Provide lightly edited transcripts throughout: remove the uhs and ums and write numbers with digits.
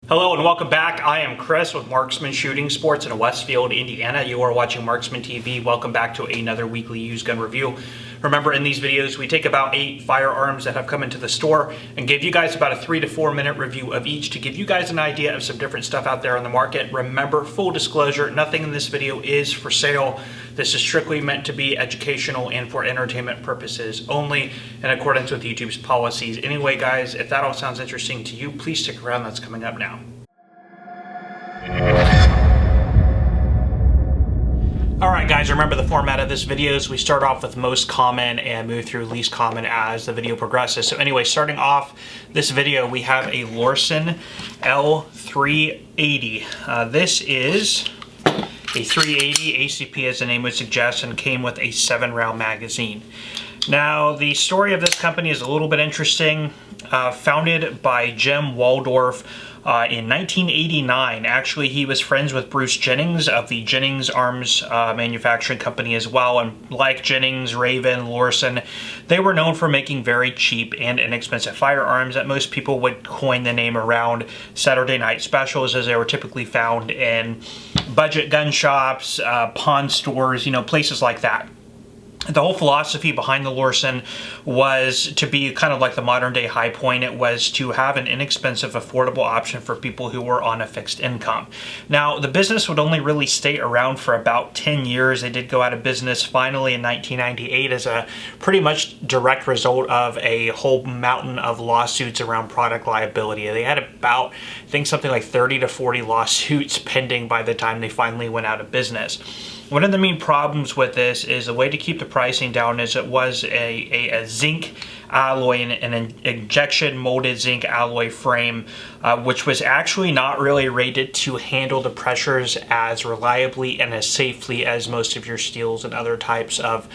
Hello and welcome back. I am Chris with Marksman Shooting Sports in Westfield, Indiana. You are watching Marksman TV. Welcome back to another weekly used gun review. Remember, in these videos, we take about 8 firearms that have come into the store and give you guys about a 3 to 4 minute review of each to give you guys an idea of some different stuff out there on the market. Remember, full disclosure, nothing in this video is for sale. This is strictly meant to be educational and for entertainment purposes only in accordance with YouTube's policies. Anyway, guys, if that all sounds interesting to you, please stick around. That's coming up now. Alright guys, remember the format of this video is we start off with most common and move through least common as the video progresses. So anyway, starting off this video, we have a Lorsen L380. This is a 380 ACP, as the name would suggest, and came with a 7-round magazine. Now, the story of this company is a little bit interesting. Founded by Jim Waldorf in 1989. Actually, he was friends with Bruce Jennings of the Jennings Arms Manufacturing Company as well. And like Jennings, Raven, Lorsen, they were known for making very cheap and inexpensive firearms that most people would coin the name around Saturday night specials, as they were typically found in budget gun shops, pawn stores, places like that. The whole philosophy behind the Lorsen was to be kind of like the modern day High Point. It was to have an inexpensive, affordable option for people who were on a fixed income. Now, the business would only really stay around for about 10 years. They did go out of business finally in 1998 as a pretty much direct result of a whole mountain of lawsuits around product liability. They had about, I think, something like 30 to 40 lawsuits pending by the time they finally went out of business. One of the main problems with this is the way to keep the pricing down is it was a zinc alloy, an injection molded zinc alloy frame, which was actually not really rated to handle the pressures as reliably and as safely as most of your steels and other types of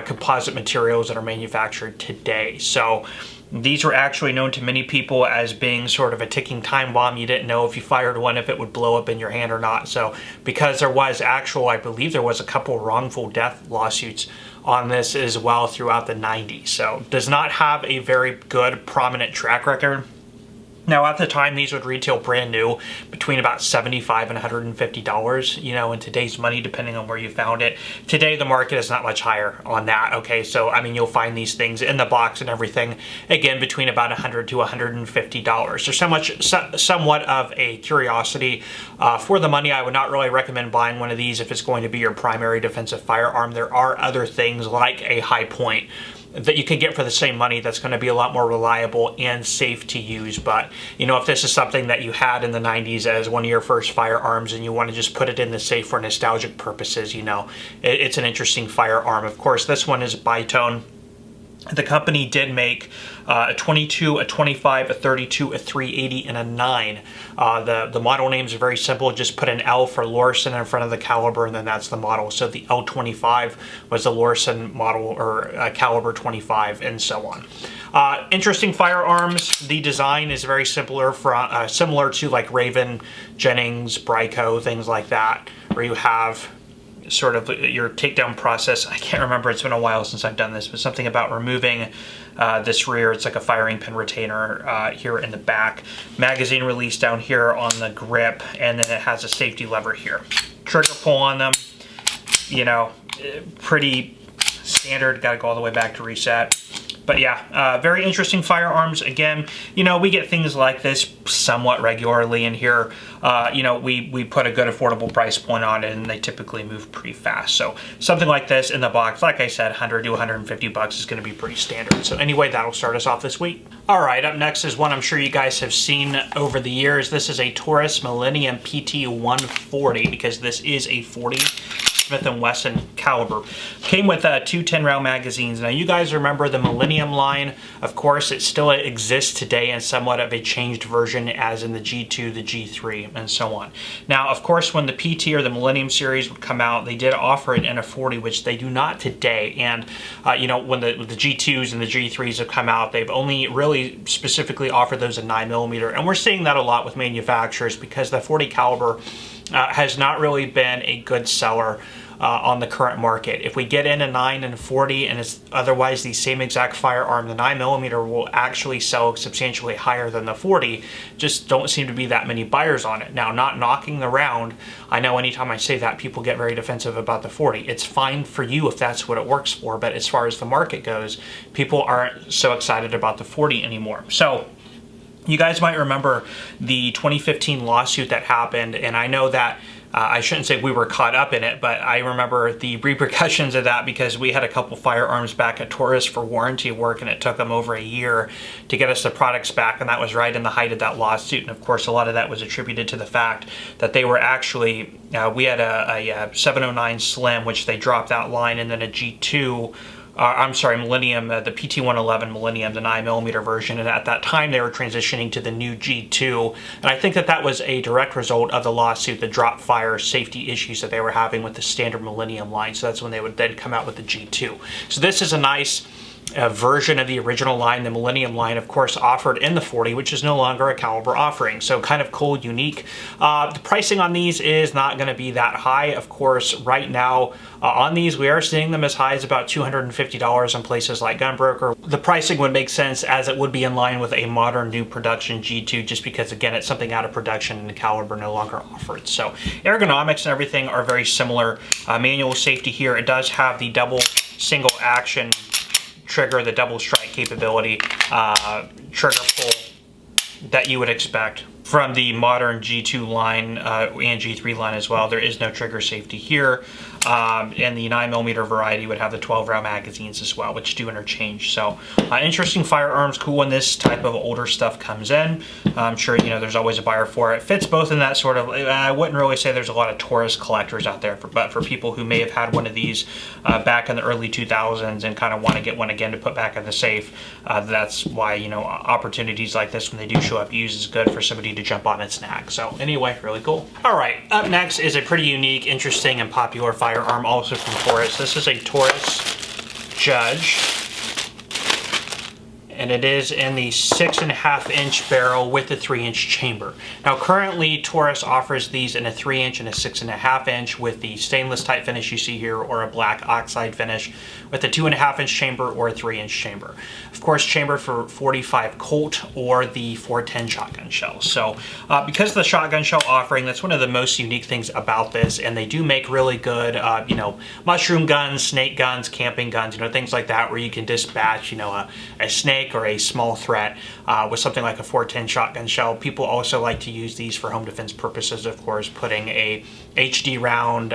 composite materials that are manufactured today. So these were actually known to many people as being sort of a ticking time bomb. You didn't know if you fired one if it would blow up in your hand or not. So because there was I believe there was a couple wrongful death lawsuits on this as well throughout the 90s. So does not have a very good prominent track record. Now, at the time, these would retail brand new between about $75 and $150, in today's money, depending on where you found it. Today, the market is not much higher on that, okay? So, I mean, you'll find these things in the box and everything, again, between about $100 to $150. They're somewhat of a curiosity. For the money, I would not really recommend buying one of these if it's going to be your primary defensive firearm. There are other things like a High Point that you can get for the same money that's going to be a lot more reliable and safe to use. But, if this is something that you had in the 90s as one of your first firearms and you want to just put it in the safe for nostalgic purposes, it's an interesting firearm. Of course, this one is bitone. The company did make a 22, a 25, a 32, a 380, and a 9. The model names are very simple. Just put an L for Lorsen in front of the caliber, and then that's the model. So the L25 was the Lorsen model, or caliber 25, and so on. Interesting firearms. The design is very similar to like Raven, Jennings, Brico, things like that, where you have sort of your takedown process. I can't remember, it's been a while since I've done this, but something about removing this rear. It's like a firing pin retainer here in the back. Magazine release down here on the grip, and then it has a safety lever here. Trigger pull on them, pretty standard. Got to go all the way back to reset. But yeah, very interesting firearms. Again, we get things like this somewhat regularly in here. We put a good affordable price point on it, and they typically move pretty fast. So something like this in the box, like I said, 100 to 150 bucks is going to be pretty standard. So anyway, that'll start us off this week. All right, up next is one I'm sure you guys have seen over the years. This is a Taurus Millennium PT140, because this is a 40 Smith & Wesson caliber. Came with 2 10-round magazines. Now, you guys remember the Millennium line. Of course, it still exists today in somewhat of a changed version, as in the G2, the G3, and so on. Now, of course, when the PT or the Millennium series would come out, they did offer it in a 40, which they do not today. And, when the G2s and the G3s have come out, they've only really specifically offered those in 9mm. And we're seeing that a lot with manufacturers, because the 40 caliber has not really been a good seller on the current market. If we get in a 9 and a 40 and it's otherwise the same exact firearm, the 9mm will actually sell substantially higher than the 40. Just don't seem to be that many buyers on it. Now, not knocking the round, I know anytime I say that, people get very defensive about the 40. It's fine for you if that's what it works for, but as far as the market goes, people aren't so excited about the 40 anymore. So you guys might remember the 2015 lawsuit that happened, and I know that I shouldn't say we were caught up in it, but I remember the repercussions of that because we had a couple firearms back at Taurus for warranty work, and it took them over a year to get us the products back, and that was right in the height of that lawsuit. And of course, a lot of that was attributed to the fact that they were actually, we had a 709 Slim, which they dropped that line, and then a G2, I'm sorry, Millennium, the PT111 Millennium, the 9mm version, and at that time they were transitioning to the new G2, and I think that that was a direct result of the lawsuit, the drop fire safety issues that they were having with the standard Millennium line, so that's when they would then come out with the G2. So this is a nice version of the original line, the Millennium line, of course, offered in the 40, which is no longer a caliber offering. So kind of cool, unique. The pricing on these is not going to be that high. Of course, right now on these, we are seeing them as high as about $250 in places like Gunbroker. The pricing would make sense as it would be in line with a modern new production G2, just because, again, it's something out of production and the caliber no longer offered. So ergonomics and everything are very similar. Manual safety here, it does have the double single action trigger, the double strike capability, trigger pull that you would expect from the modern G2 line and G3 line as well. There is no trigger safety here. And the 9mm variety would have the 12-round magazines as well, which do interchange. So interesting firearms, cool when this type of older stuff comes in. I'm sure, you know, there's always a buyer for it. Fits both in that sort of, I wouldn't really say there's a lot of Taurus collectors out there, but for people who may have had one of these back in the early 2000s and kind of want to get one again to put back in the safe, that's why, you know, opportunities like this when they do show up used is good for somebody to jump on and snag. So anyway, really cool. All right, up next is a pretty unique, interesting, and popular firearm also from Taurus. This is a Taurus Judge, and it is in the 6.5-inch barrel with a 3-inch chamber. Now currently Taurus offers these in a 3-inch and a 6.5-inch with the stainless type finish you see here, or a black oxide finish with a 2.5-inch chamber or a 3-inch chamber. Of course, chambered for 45 Colt or the 410 shotgun shell. So because of the shotgun shell offering, that's one of the most unique things about this, and they do make really good, you know, mushroom guns, snake guns, camping guns, you know, things like that, where you can dispatch, you know, a snake or a small threat with something like a 410 shotgun shell. People also like to use these for home defense purposes, of course, putting a HD round,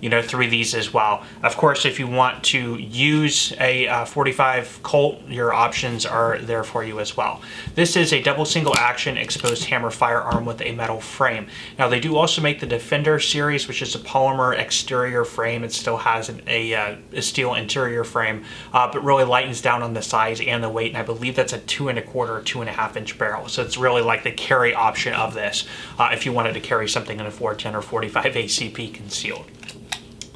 you know, through these as well. Of course, if you want to use a 45 Colt, your options are there for you as well. This is a double single action exposed hammer firearm with a metal frame. Now they do also make the Defender series, which is a polymer exterior frame. It still has a steel interior frame, but really lightens down on the size and the weight, and I believe that's a 2.25 or 2.5-inch barrel. So it's really like the carry option of this if you wanted to carry something in a 410 or 45 ACP concealed.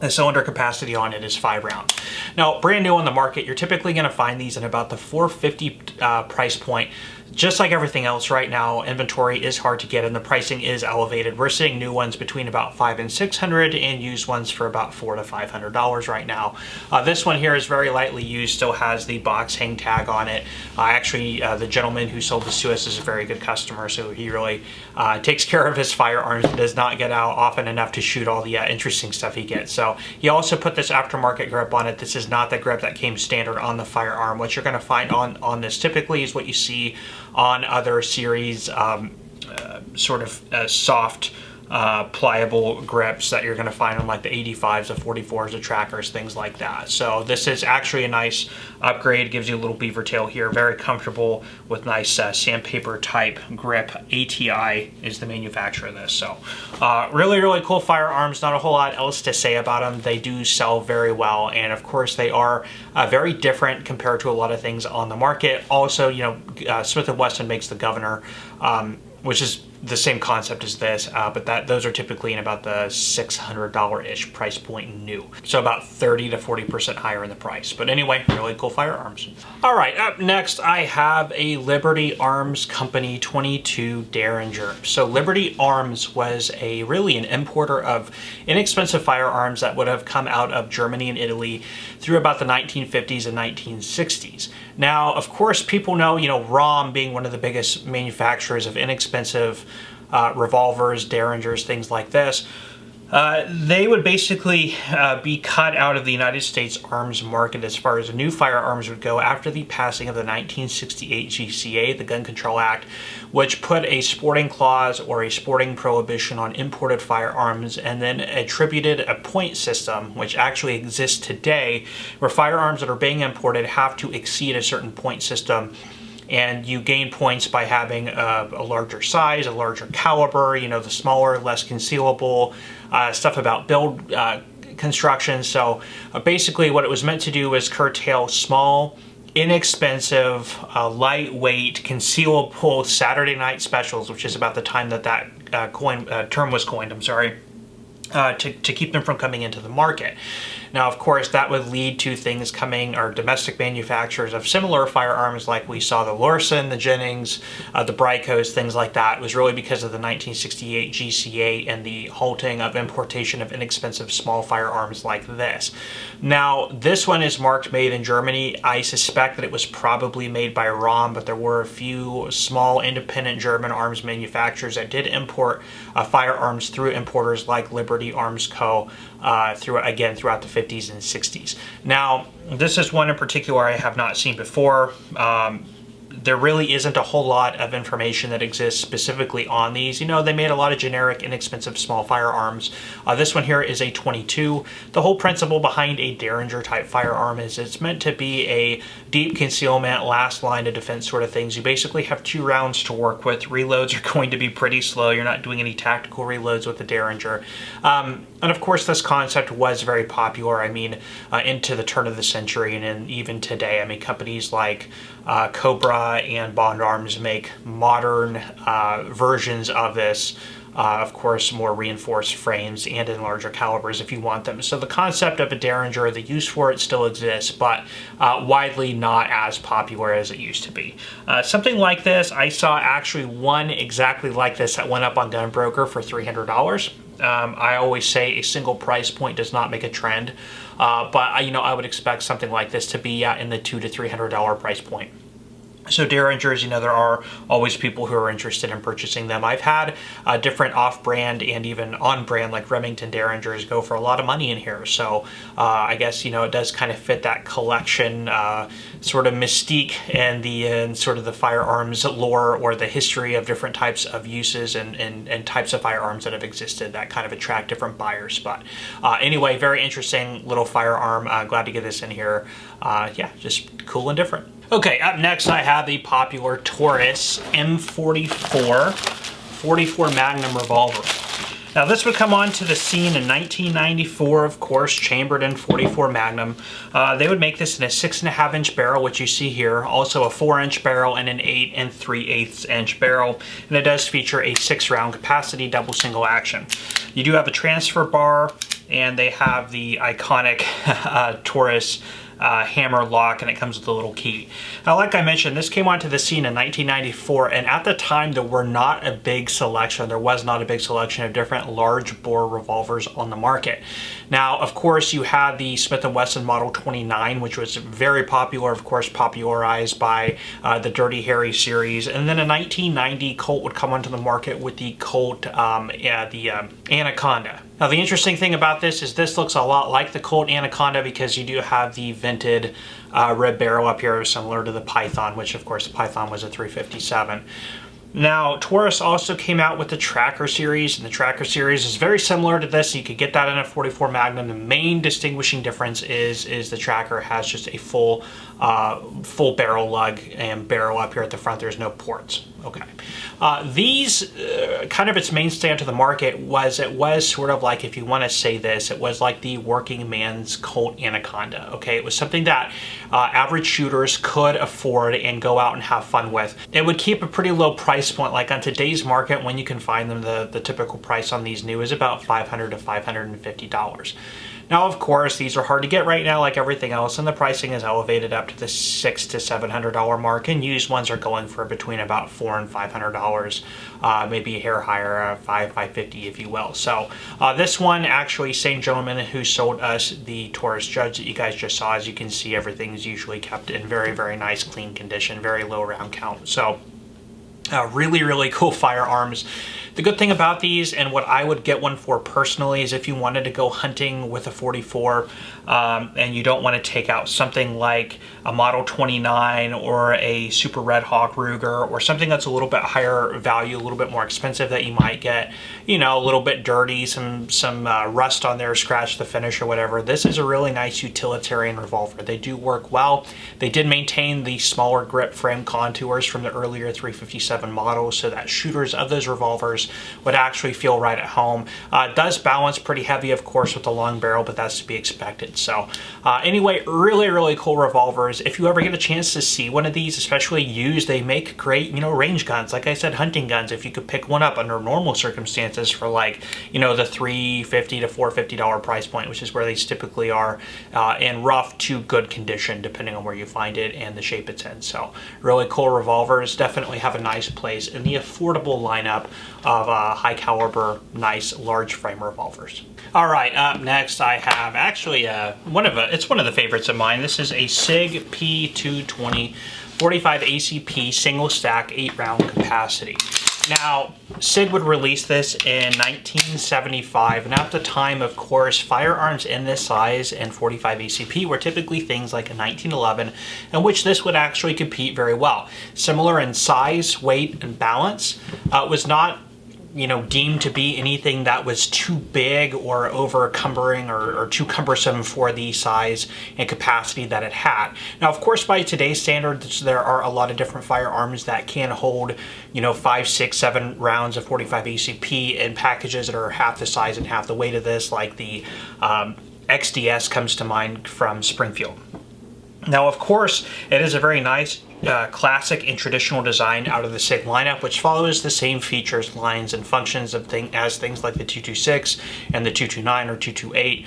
The cylinder capacity on it is 5 rounds. Now, brand new on the market, you're typically going to find these in about the $450 price point. Just like everything else right now, inventory is hard to get and the pricing is elevated. We're seeing new ones between about $500 and $600 and used ones for about $400 to $500 right now. This one here is very lightly used, still has the box hang tag on it. Actually, the gentleman who sold this to us is a very good customer, so he really takes care of his firearms and does not get out often enough to shoot all the interesting stuff he gets. So he also put this aftermarket grip on it. This is not the grip that came standard on the firearm. What you're going to find on this typically is what you see on other series, sort of soft, pliable grips that you're going to find on like the 85s, the 44s, the trackers, things like that. So this is actually a nice upgrade. Gives you a little beaver tail here, very comfortable with nice sandpaper type grip. ATI is the manufacturer of this. So really, really cool firearms. Not a whole lot else to say about them. They do sell very well, and of course they are very different compared to a lot of things on the market. Also, you know, Smith & Wesson makes the Governor. which is the same concept as this, but those are typically in about the $600-ish price point new. So about 30 to 40% higher in the price. But anyway, really cool firearms. All right, up next I have a Liberty Arms Company 22 Derringer. So Liberty Arms was really an importer of inexpensive firearms that would have come out of Germany and Italy through about the 1950s and 1960s. Now, of course, people know, ROM being one of the biggest manufacturers of inexpensive revolvers, Derringers, things like this. They would basically be cut out of the United States arms market as far as new firearms would go after the passing of the 1968 GCA, the Gun Control Act, which put a sporting clause or a sporting prohibition on imported firearms, and then attributed a point system, which actually exists today, where firearms that are being imported have to exceed a certain point system. And you gain points by having a larger size, a larger caliber, the smaller, less concealable, stuff about build construction. So basically what it was meant to do was curtail small, inexpensive, lightweight, concealable Saturday night specials, which is about the time that term was coined, to keep them from coming into the market. Now, of course, that would lead to things coming, or domestic manufacturers of similar firearms, like we saw the Lorson, the Jennings, the Bricos, things like that. It was really because of the 1968 GCA and the halting of importation of inexpensive small firearms like this. Now, this one is marked made in Germany. I suspect that it was probably made by ROM, but there were a few small independent German arms manufacturers that did import firearms through importers like Liberty Arms Co. throughout the 50s and 60s. Now, this is one in particular I have not seen before. There really isn't a whole lot of information that exists specifically on these. They made a lot of generic, inexpensive small firearms. This one here is a 22. The whole principle behind a Derringer type firearm is it's meant to be a deep concealment, last line of defense sort of things. You basically have 2 rounds to work with. Reloads are going to be pretty slow. You're not doing any tactical reloads with the Derringer. And of course, this concept was very popular, into the turn of the century, and then even today. Companies like Cobra and Bond Arms make modern versions of this, of course, more reinforced frames and in larger calibers if you want them. So the concept of a Derringer, the use for it still exists, but widely not as popular as it used to be. Something like this, I saw actually one exactly like this that went up on Gunbroker for $300. I always say a single price point does not make a trend, but I would expect something like this to be in the $200 to $300 price point. So Derringers, there are always people who are interested in purchasing them. I've had different off-brand and even on-brand, like Remington Derringers, go for a lot of money in here. So I guess, it does kind of fit that collection sort of mystique and sort of the firearms lore, or the history of different types of uses and types of firearms that have existed that kind of attract different buyers. But anyway, very interesting little firearm. Glad to get this in here. Yeah, just cool and different. Okay, up next I have the popular Taurus M44 44 Magnum revolver. Now this would come onto the scene in 1994, of course, chambered in 44 Magnum. They would make this in a 6.5 inch barrel, which you see here, also a 4 inch barrel and an 8 3/8 inch barrel, and it does feature a 6 round capacity double single action. You do have a transfer bar, and they have the iconic Taurus hammer lock, and it comes with a little key. Now, like I mentioned, this came onto the scene in 1994, and at the time there was not a big selection of different large bore revolvers on the market. Now, of course, you had the Smith & Wesson Model 29, which was very popular, of course, popularized by the Dirty Harry series. And then in 1990, Colt would come onto the market with the Colt, Anaconda. Now, the interesting thing about this is this looks a lot like the Colt Anaconda, because you do have the vented red barrel up here, similar to the Python, which, of course, the Python was a 357. Now, Taurus also came out with the Tracker series, and the Tracker series is very similar to this. You could get that in a 44 Magnum. The main distinguishing difference is the Tracker has just a full barrel lug and barrel up here at the front. There's no ports. Okay. These, kind of its mainstay onto the market was, it was sort of like, if you want to say this, it was like the working man's Colt Anaconda. Okay, it was something that average shooters could afford and go out and have fun with. It would keep a pretty low price point. Like on today's market, when you can find them, the typical price on these new is about $500 to $550. Now, of course, these are hard to get right now, like everything else, and the pricing is elevated up to the $600 to $700 mark, and used ones are going for between about $400 and $500, maybe a hair higher, $550, if you will. So this one, actually, same gentleman who sold us the Taurus Judge that you guys just saw. As you can see, everything is usually kept in very, very nice, clean condition, very low round count. So really, really cool firearms. The good thing about these, and what I would get one for personally, is if you wanted to go hunting with a 44 and you don't want to take out something like a Model 29 or a Super Red Hawk Ruger, or something that's a little bit higher value, a little bit more expensive, that you might get, you know, a little bit dirty, some rust on there, scratch the finish or whatever. This is a really nice utilitarian revolver. They do work well. They did maintain the smaller grip frame contours from the earlier 357 models, so that shooters of those revolvers would actually feel right at home. It does balance pretty heavy, of course, with the long barrel, but that's to be expected. So anyway, really, really cool revolvers. If you ever get a chance to see one of these, especially used, they make great, you know, range guns. Like I said, hunting guns. If you could pick one up under normal circumstances for, like, you know, the $350 to $450 price point, which is where they typically are, in rough to good condition, depending on where you find it and the shape it's in. So really cool revolvers. Definitely have a nice place in the affordable lineup of high caliber, nice large frame revolvers. All right, up next I have actually it's one of the favorites of mine. This is a Sig P220 45 ACP single stack 8-round capacity. Now, Sig would release this in 1975, and at the time, of course, firearms in this size and 45 ACP were typically things like a 1911, in which this would actually compete very well. Similar in size, weight, and balance, was not, you know, deemed to be anything that was too big or over cumbering or too cumbersome for the size and capacity that it had. Now, of course, by today's standards, there are a lot of different firearms that can hold, you know, 5, 6, 7 rounds of 45 ACP in packages that are half the size and half the weight of this, like the XDS comes to mind from Springfield. Now, of course, it is a very nice classic and traditional design out of the Sig lineup, which follows the same features, lines, and functions of things like the 226 and the 229 or 228,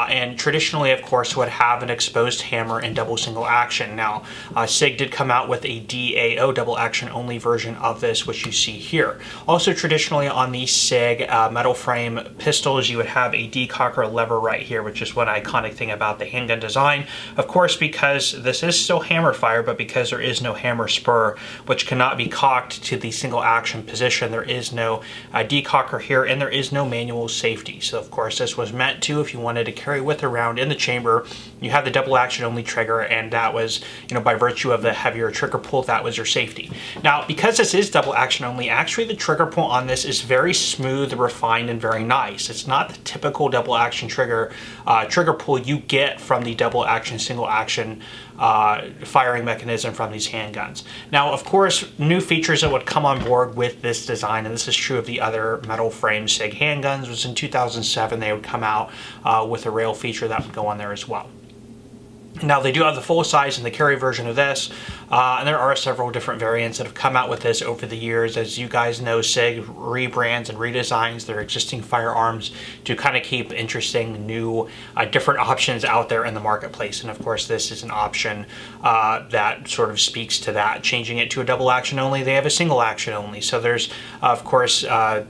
and traditionally, of course, would have an exposed hammer and double single action. Now, Sig did come out with a DAO, double action only version of this, which you see here. Also, traditionally on the Sig metal frame pistols, you would have a decocker lever right here, which is one iconic thing about the handgun design. Of course, because this is still hammer fire, but because there is no hammer spur, which cannot be cocked to the single action position, there is no decocker here, and there is no manual safety. So of course, this was meant to, if you wanted to carry with around in the chamber, you have the double action only trigger, and that was, you know, by virtue of the heavier trigger pull, that was your safety. Now, because this is double action only, actually the trigger pull on this is very smooth, refined, and very nice. It's not the typical double action trigger pull you get from the double action single action firing mechanism from these handguns. Now, of course, new features that would come on board with this design, and this is true of the other metal frame Sig handguns, was in 2007 they would come out with a rail feature that would go on there as well. Now, they do have the full size and the carry version of this, and there are several different variants that have come out with this over the years. As you guys know, Sig rebrands and redesigns their existing firearms to kind of keep interesting, new, different options out there in the marketplace. And of course, this is an option that sort of speaks to that. Changing it to a double action only, they have a single action only. So there's, of course,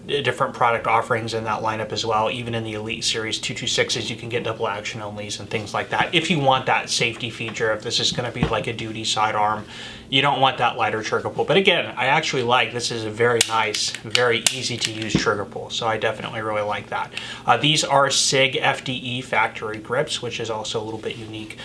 different product offerings in that lineup as well. Even in the Elite Series 226s, you can get double action onlys and things like that. If you want that safety feature, if this is going to be like a duty sidearm, you don't want that lighter trigger pull. But again, I actually like, this is a very nice, very easy to use trigger pull, so I definitely really like that. These are Sig FDE factory grips, which is also a little bit unique.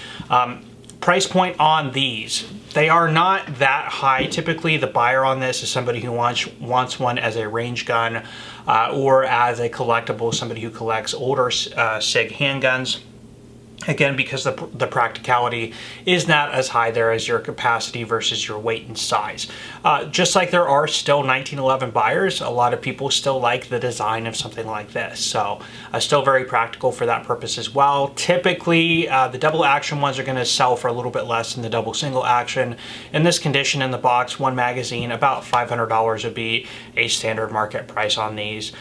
Price point on these, they are not that high. Typically, the buyer on this is somebody who wants one as a range gun or as a collectible, somebody who collects older Sig handguns. Again, because the practicality is not as high there as your capacity versus your weight and size. Just like there are still 1911 buyers, a lot of people still like the design of something like this. So still very practical for that purpose as well. Typically, the double action ones are going to sell for a little bit less than the double single action. In this condition in the box, one magazine, about $500 would be a standard market price on these.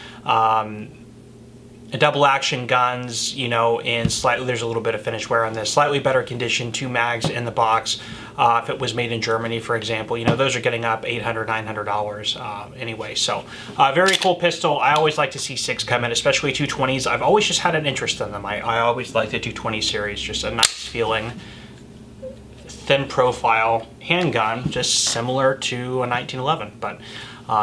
Double action guns, you know, in slightly, there's a little bit of finish wear on this, slightly better condition, 2 mags in the box. If it was made in Germany, for example, you know, those are getting up $800, $900 anyway. So very cool pistol. I always like to see SIGs come in, especially 220s. I've always just had an interest in them. I always like the 220 series, just a nice feeling, thin profile handgun, just similar to a 1911, but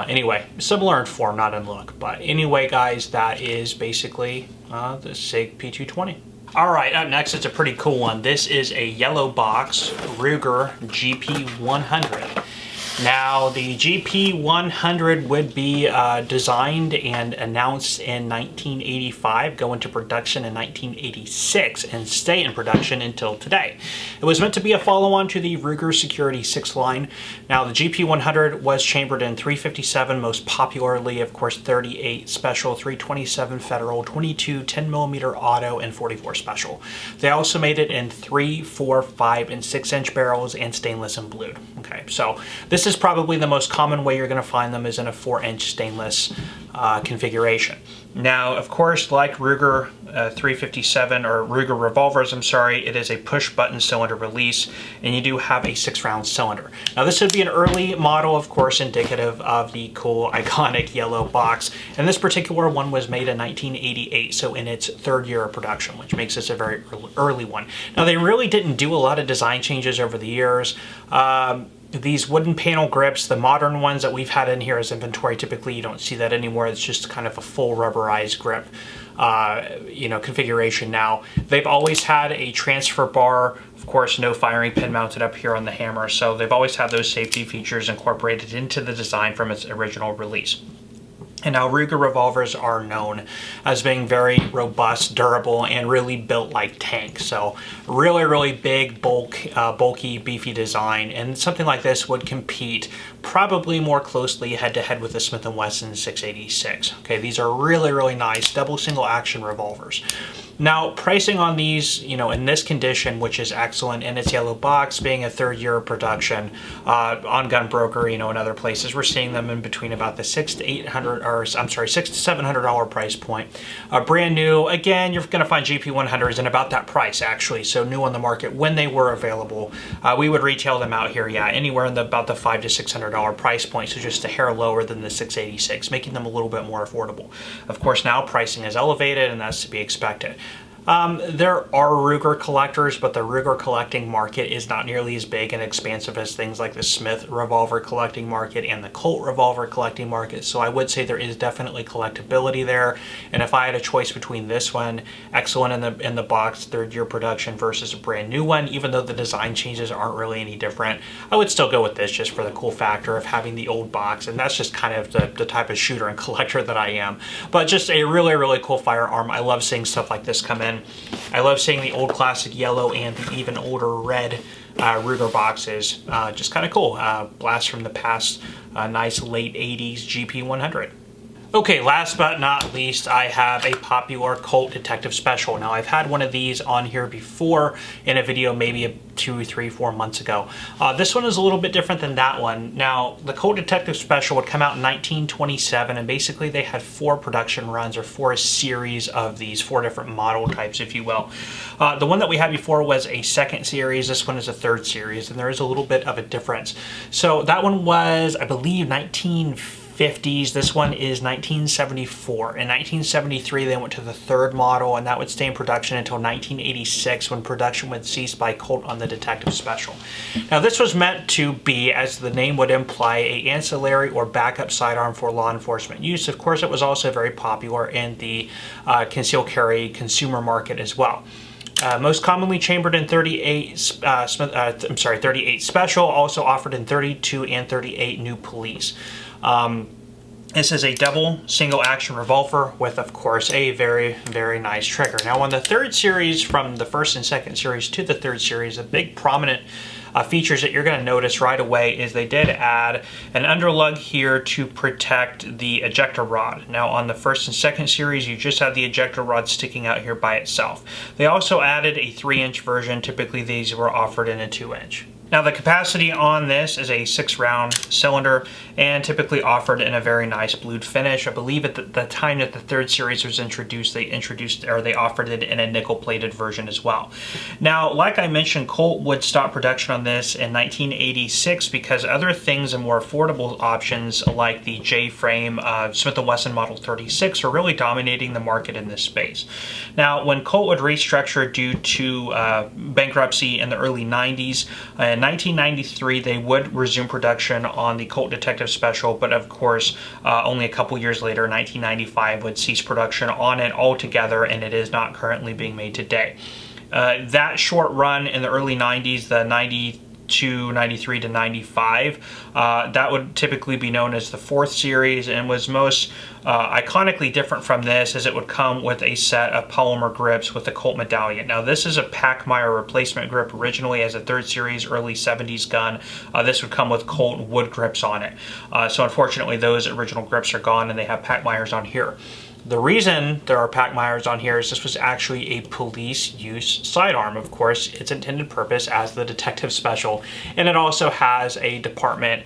anyway, similar in form, not in look. But anyway, guys, that is basically the Sig P220. All right, up next, it's a pretty cool one. This is a yellow box Ruger GP100. Now, the GP100 would be designed and announced in 1985, go into production in 1986, and stay in production until today. It was meant to be a follow-on to the Ruger Security 6 line. Now, the GP100 was chambered in 357, most popularly, of course, 38 Special, 327 Federal, 22 10mm Auto, and 44 Special. They also made it in 3, 4, 5, and 6-inch barrels and stainless and blued. Okay, so this is probably the most common way you're going to find them is in a 4-inch stainless configuration. Now, of course, like Ruger 357 or Ruger revolvers, I'm sorry, it is a push-button cylinder release, and you do have a 6-round cylinder. Now, this would be an early model, of course, indicative of the cool, iconic yellow box. And this particular one was made in 1988, so in its 3rd year of production, which makes this a very early one. Now, they really didn't do a lot of design changes over the years. These wooden panel grips, the modern ones that we've had in here as inventory, typically you don't see that anymore. It's just kind of a full rubberized grip, you know, configuration now. They've always had a transfer bar, of course, no firing pin mounted up here on the hammer. So they've always had those safety features incorporated into the design from its original release. And now Ruger revolvers are known as being very robust, durable, and really built like tanks. So really, really big, bulky, beefy design. And something like this would compete probably more closely head-to-head with the Smith & Wesson 686. Okay, these are really, really nice double single action revolvers. Now, pricing on these, you know, in this condition, which is excellent in its yellow box, being a 3rd year of production, on Gun Broker, you know, and other places, we're seeing them in between about the $600 to $700 price point. Brand new, again, you're going to find GP100s in about that price, actually. So new on the market when they were available. We would retail them out here, yeah, anywhere in about the $500 to $600 price point, so just a hair lower than the 686, making them a little bit more affordable. Of course, now pricing is elevated, and that's to be expected. There are Ruger collectors, but the Ruger collecting market is not nearly as big and expansive as things like the Smith revolver collecting market and the Colt revolver collecting market. So I would say there is definitely collectability there. And if I had a choice between this one, excellent in the box, 3rd year production, versus a brand new one, even though the design changes aren't really any different, I would still go with this just for the cool factor of having the old box. And that's just kind of the type of shooter and collector that I am. But just a really, really cool firearm. I love seeing stuff like this come in. I love seeing the old classic yellow and the even older red Ruger boxes. Just kind of cool. Blast from the past, nice late 80s GP100. Okay, last but not least, I have a popular Colt Detective Special. Now, I've had one of these on here before in a video maybe 2, 3, 4 months ago. This one is a little bit different than that one. Now, the Colt Detective Special would come out in 1927, and basically they had 4 production runs, or 4 series of these, 4 different model types, if you will. The one that we had before was a 2nd series. This one is a 3rd series, and there is a little bit of a difference. So that one was, I believe, 1950s. This one is 1974. In 1973, they went to the 3rd model, and that would stay in production until 1986, when production would cease by Colt on the Detective Special. Now, this was meant to be, as the name would imply, an ancillary or backup sidearm for law enforcement use. Of course, it was also very popular in the concealed carry consumer market as well. Most commonly chambered in 38 Special, also offered in 32 and 38 New Police. This is a double single action revolver with, of course, a very, very nice trigger. Now on the third series, from the first and second series to the third series, a big prominent features that you're going to notice right away is they did add an underlug here to protect the ejector rod. Now on the first and second series, you just had the ejector rod sticking out here by itself. They also added a 3-inch version. Typically these were offered in a 2-inch. Now the capacity on this is a 6-round cylinder and typically offered in a very nice blued finish. I believe at the time that the third series was introduced, they offered it in a nickel-plated version as well. Now, like I mentioned, Colt would stop production on this in 1986 because other things and more affordable options like the J-frame Smith & Wesson Model 36 are really dominating the market in this space. Now, when Colt would restructure due to bankruptcy in the early 90s, in 1993, they would resume production on the Colt Detective Special, but of course, only a couple years later, 1995, would cease production on it altogether, and it is not currently being made today. That short run in the early 90s, the 93 to 95, that would typically be known as the fourth series and was most iconically different from this, as it would come with a set of polymer grips with the Colt medallion. Now this is a Pachmayr replacement grip originally as a third series early 70s gun. This would come with Colt wood grips on it. So unfortunately those original grips are gone and they have Pachmayrs on here. The reason there are Pachmayrs on here is this was actually a police use sidearm. Of course, its intended purpose as the Detective Special, and it also has a department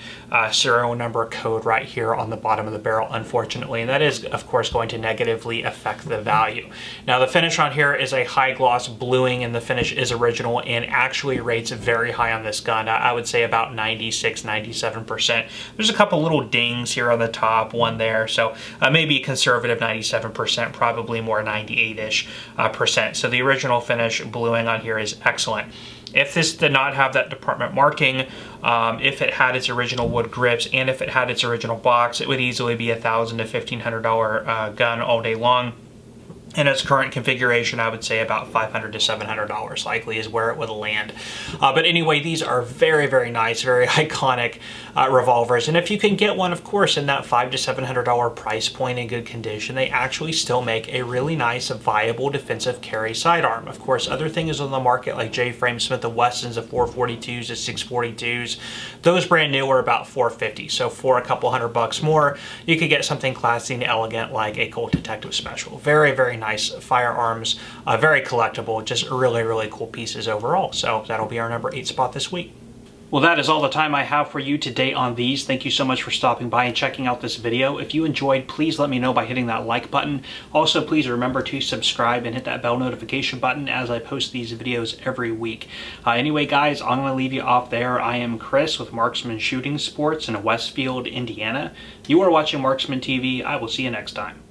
serial number code right here on the bottom of the barrel, unfortunately, and that is, of course, going to negatively affect the value. Now, the finish on here is a high gloss bluing, and the finish is original and actually rates very high on this gun. I would say about 96-97%. There's a couple little dings here on the top, one there, so maybe a conservative 97%, probably more 98-ish percent. So the original finish bluing on here is excellent. If this did not have that department marking, if it had its original wood grips, and if it had its original box, it would easily be $1,000 to $1,500 gun all day long. In its current configuration, I would say about $500 to $700 likely is where it would land. But anyway, these are very, very nice, very iconic revolvers. And if you can get one, of course, in that $500 to $700 price point in good condition, they actually still make a really nice, viable defensive carry sidearm. Of course, other things on the market like J-frame Smith & Wessons, the 442s, the 642s, those brand new are about $450. So for a couple $100 more, you could get something classy and elegant like a Colt Detective Special. Very, very nice firearms, very collectible, just really, really cool pieces overall. So that'll be our number 8 spot this week. Well, that is all the time I have for you today on these. Thank you so much for stopping by and checking out this video. If you enjoyed, please let me know by hitting that like button. Also, please remember to subscribe and hit that bell notification button as I post these videos every week. Anyway, guys, I'm going to leave you off there. I am Chris with Marksman Shooting Sports in Westfield, Indiana. You are watching Marksman TV. I will see you next time.